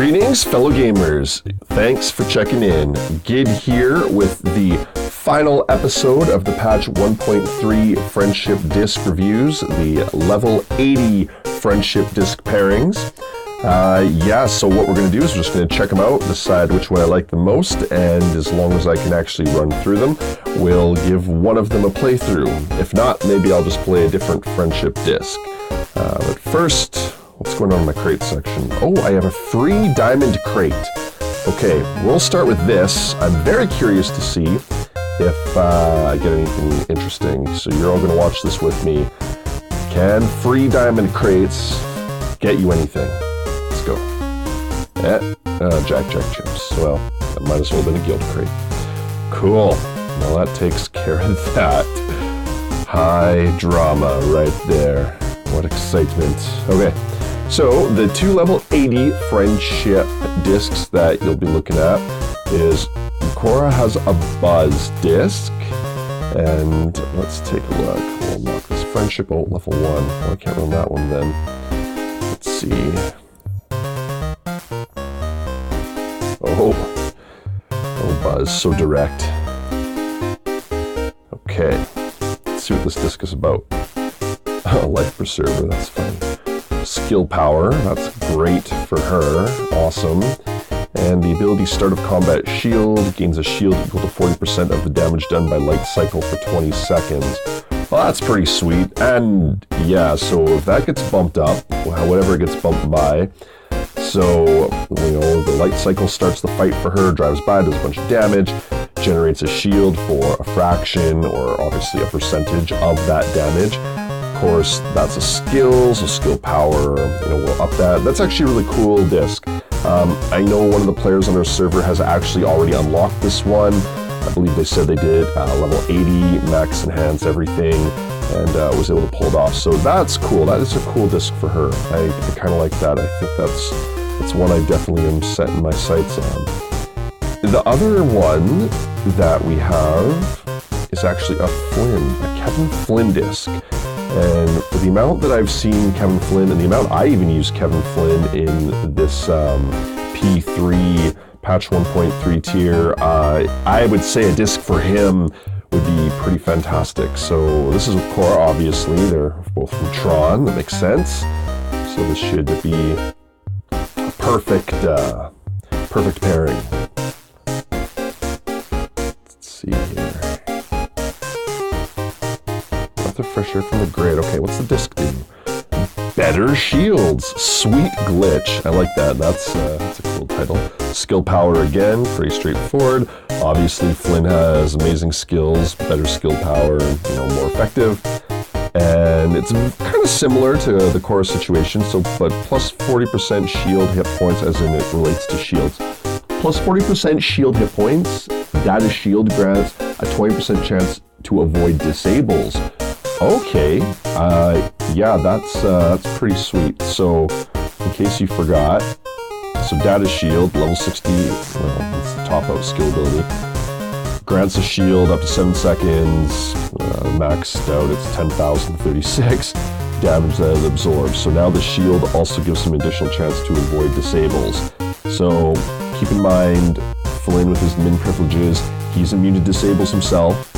Greetings, fellow gamers. Thanks for checking in. Gid here with the final episode of the patch 1.3 Friendship Disc Reviews, the level 80 Friendship Disc pairings. So what we're going to do is we're just going to check them out, decide which one I like the most, and as long as I can actually run through them, we'll give one of them a playthrough. If not, maybe I'll just play a different Friendship Disc. But first, what's going on in my crate section? Oh, I have a free diamond crate. Okay, we'll start with this. I'm very curious to see if I get anything interesting, so you're all going to watch this with me. Can free diamond crates get you anything? Let's go. Jack chips. Well, that might as well have been a guild crate. Cool. Well, that takes care of that. High drama right there. What excitement. Okay, so the two level 80 friendship discs that you'll be looking at is Quorra has a Buzz disc, and let's take a look. We'll knock this friendship out level 1. Well, I can't run that one then. Let's see. Oh, Buzz, so direct. Okay, let's see what this disc is about. Life Preserver, that's funny. Skill Power, that's great for her. Awesome. And the ability Start of Combat Shield gains a shield equal to 40% of the damage done by light cycle for 20 seconds. Well, that's pretty sweet. And yeah, so if that gets bumped up, whatever it gets bumped by, so, the light cycle starts the fight for her, drives by, does a bunch of damage, generates a shield for a fraction, or obviously a percentage of that damage. Of course, that's a skill, so skill power, we'll up that. That's actually a really cool disc. I know one of the players on our server has actually already unlocked this one. I believe they said they did level 80, max enhance everything, and was able to pull it off. So that's cool. That is a cool disc for her. I kind of like that. I think that's one I definitely am setting my sights on. The other one that we have is actually a Kevin Flynn disc. And for the amount that I've seen Kevin Flynn, and the amount I even used Kevin Flynn in this P3 patch 1.3 tier, I would say a disc for him would be pretty fantastic. So this is with Quorra, obviously. They're both from Tron. That makes sense. So this should be a perfect pairing. Let's see here. Breath of fresh air from the grid. Okay, what's the disc do? Better shields. Sweet glitch. I like that. That's a cool title. Skill power again, pretty straightforward. Obviously, Flynn has amazing skills, better skill power, more effective. And it's kind of similar to the Quorra situation, but plus 40% shield hit points, as in it relates to shields. Plus 40% shield hit points, that is shield grants a 20% chance to avoid disables. Okay, yeah, that's pretty sweet. So, in case you forgot, so Data Shield, level 60, well, that's the top out skill ability. Grants a shield up to 7 seconds, maxed out, it's 10,036 damage that it absorbs. So now the shield also gives some additional chance to avoid disables. So keep in mind, Flynn with his min privileges, he's immune to disables himself.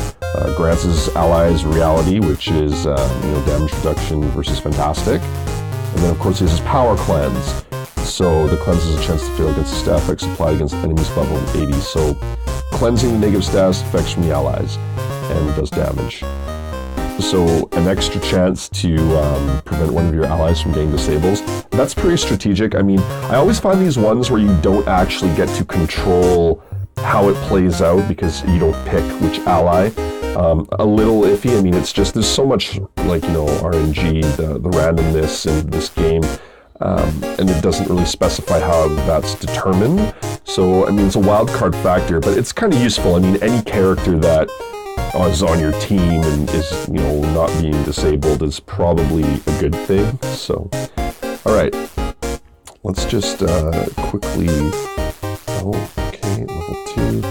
Grants his allies reality, which is damage reduction versus fantastic. And then of course he has his power cleanse. So the cleanse has a chance to fail against the stat effects applied against enemies above level 80. So cleansing the negative status effects from the allies and does damage. So an extra chance to prevent one of your allies from getting disables. That's pretty strategic. I mean, I always find these ones where you don't actually get to control how it plays out because you don't pick which ally. A little iffy. I mean, it's just, there's so much RNG, the randomness in this game. And it doesn't really specify how that's determined. So, I mean, it's a wild card factor, but it's kind of useful. I mean, any character that is on your team and is, not being disabled is probably a good thing. So, all right, let's just quickly, okay, level 2.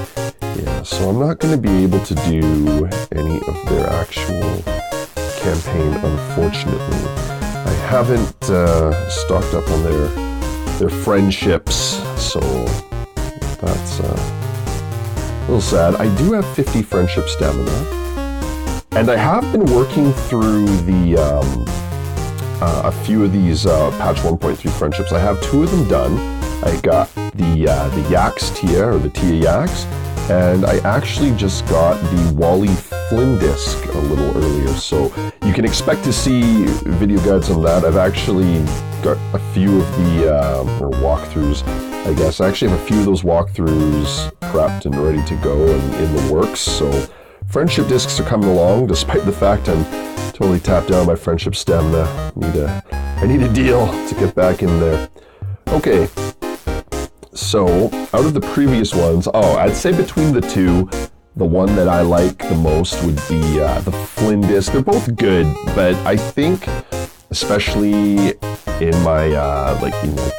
Yeah, so I'm not going to be able to do any of their actual campaign, unfortunately. I haven't stocked up on their friendships so that's a little sad. I do have 50 friendship stamina, and I have been working through the a few of these patch 1.3 friendships. I have 2 of them done. I got the Yaks Tia, or the Tia Yaks, and I actually just got the Wally Flynn disc a little earlier, so you can expect to see video guides on that. I've actually got a few of the or walkthroughs, I guess. I actually have a few of those walkthroughs prepped and ready to go and in the works, so friendship discs are coming along, despite the fact I'm totally tapped out on my friendship stamina. I need a deal to get back in there. Okay. So, out of the previous ones, I'd say between the 2, the one that I like the most would be the Flynn disc. They're both good, but I think, especially in my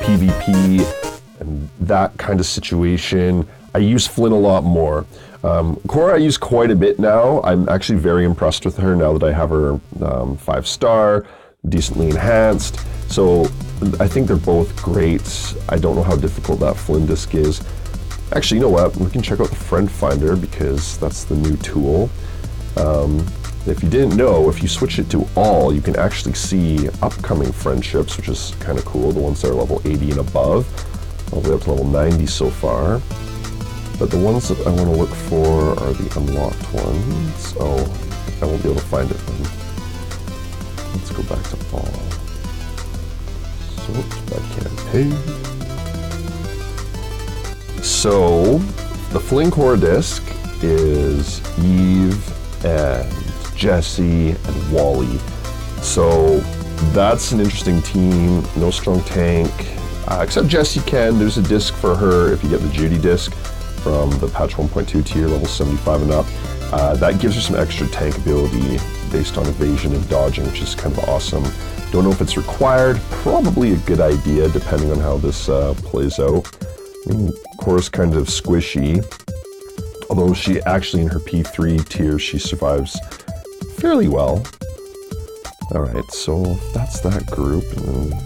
PvP and that kind of situation, I use Flynn a lot more. Quorra I use quite a bit now. I'm actually very impressed with her now that I have her 5-star, decently enhanced. So I think they're both great. I don't know how difficult that Flynn disc is. Actually, you know what? We can check out the friend finder because that's the new tool. If you didn't know, if you switch it to all, you can actually see upcoming friendships, which is kind of cool. The ones that are level 80 and above, all the way up to level 90 so far. But the ones that I want to look for are the unlocked ones. I won't be able to find it then. Let's go back to all. Sort by campaign. So, the Flynn-Quorra disc is Eve and Jesse and Wally. So, that's an interesting team. No strong tank. Except Jesse can. There's a disc for her if you get the Judy disc from the patch 1.2 tier, level 75 and up. That gives her some extra tank ability based on evasion and dodging, which is kind of awesome. Don't know if it's required. Probably a good idea, depending on how this plays out. I mean, Quorra's kind of squishy, although she actually in her P3 tier, she survives fairly well. Alright, so that's that group. And then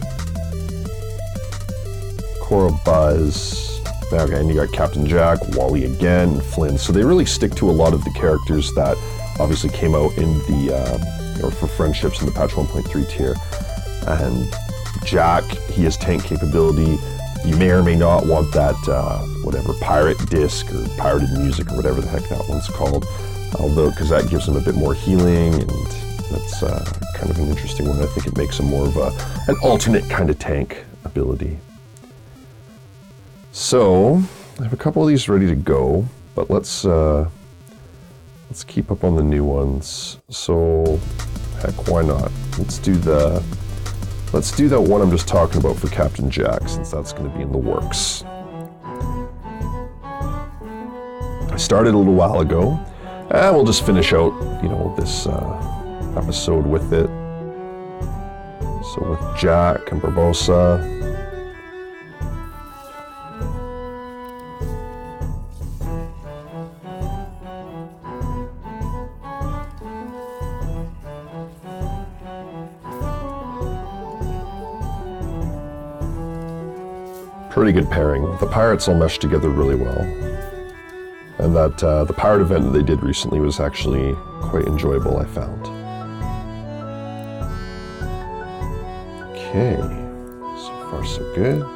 Quorra-Buzz. Okay, and you got Captain Jack, Wally again, and Flynn. So they really stick to a lot of the characters that obviously came out in the, or for friendships in the patch 1.3 tier. And Jack, he has tank capability. You may or may not want that, whatever, pirate disc or pirated music or whatever the heck that one's called. Although, because that gives him a bit more healing, and that's kind of an interesting one. I think it makes him more of an alternate kind of tank ability. So, I have a couple of these ready to go, but let's keep up on the new ones. So, heck, why not? Let's do that one I'm just talking about for Captain Jack, since that's going to be in the works. I started a little while ago, and we'll just finish out, this episode with it. So with Jack and Barbosa. Pretty good pairing. The pirates all mesh together really well. And that the pirate event that they did recently was actually quite enjoyable, I found. Okay, so far so good.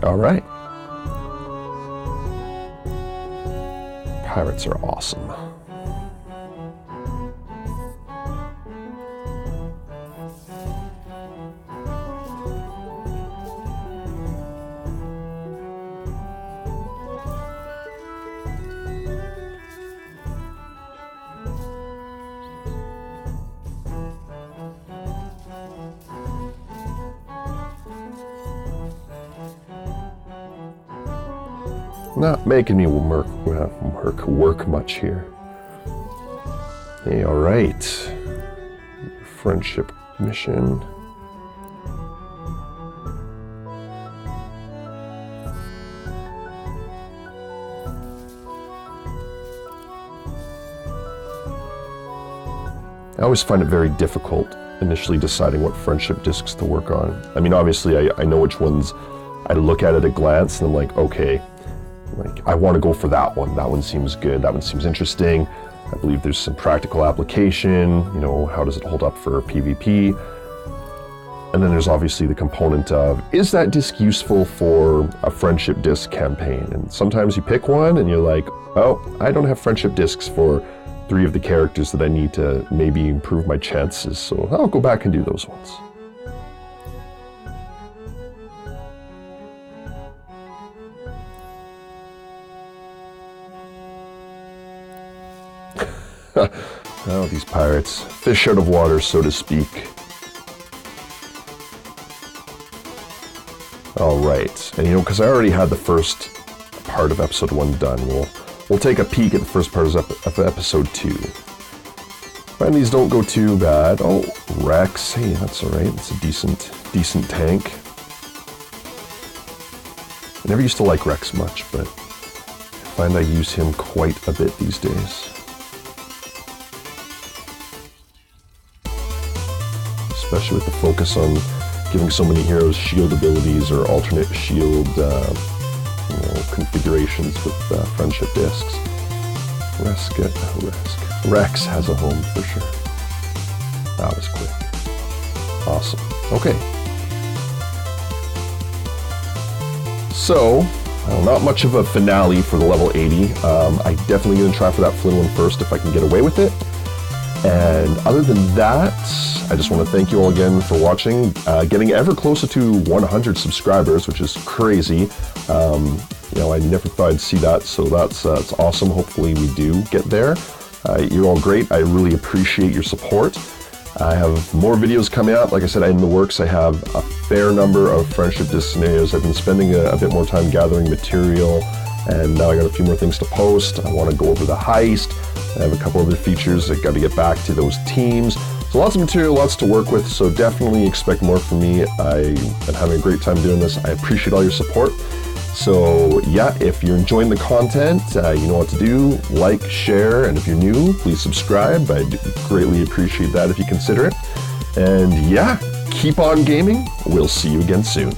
All right. Pirates are awesome. not making me work much here. Hey, all right. Friendship mission. I always find it very difficult initially deciding what friendship discs to work on. I mean, obviously I know which ones I look at a glance and I'm like, okay, like I want to go for that one. That one seems good. That one seems interesting. I believe there's some practical application, you know, how does it hold up for PvP? And then there's obviously the component of, is that disc useful for a friendship disc campaign? And sometimes you pick one and you're like, oh, I don't have friendship discs for 3 of the characters that I need to maybe improve my chances, so I'll go back and do those ones. Oh, these pirates. Fish out of water, so to speak. Alright, and you know, because I already had the first part of episode 1 done, we'll take a peek at the first part of episode 2. And these don't go too bad. Oh, Rex, hey, that's alright, it's a decent tank. I never used to like Rex much, but I find I use him quite a bit these days. Especially with the focus on giving so many heroes shield abilities or alternate shield configurations with friendship discs. Rex has a home for sure. That was quick. Awesome. Okay. So, not much of a finale for the level 80. I'm definitely going to try for that Flynn one first if I can get away with it. And other than that, I just want to thank you all again for watching. Getting ever closer to 100 subscribers, which is crazy. You know, I never thought I'd see that, so that's awesome. Hopefully we do get there. You're all great. I really appreciate your support. I have more videos coming out. Like I said, in the works, I have a fair number of friendship disc scenarios. I've been spending a bit more time gathering material, and now I got a few more things to post. I want to go over the heist. I have a couple other features. I got to get back to those teams. So lots of material, lots to work with, so definitely expect more from me. I've been having a great time doing this. I appreciate all your support. So yeah, if you're enjoying the content, you know what to do. Like, share, and if you're new, please subscribe. I'd greatly appreciate that if you consider it. And yeah, keep on gaming. We'll see you again soon.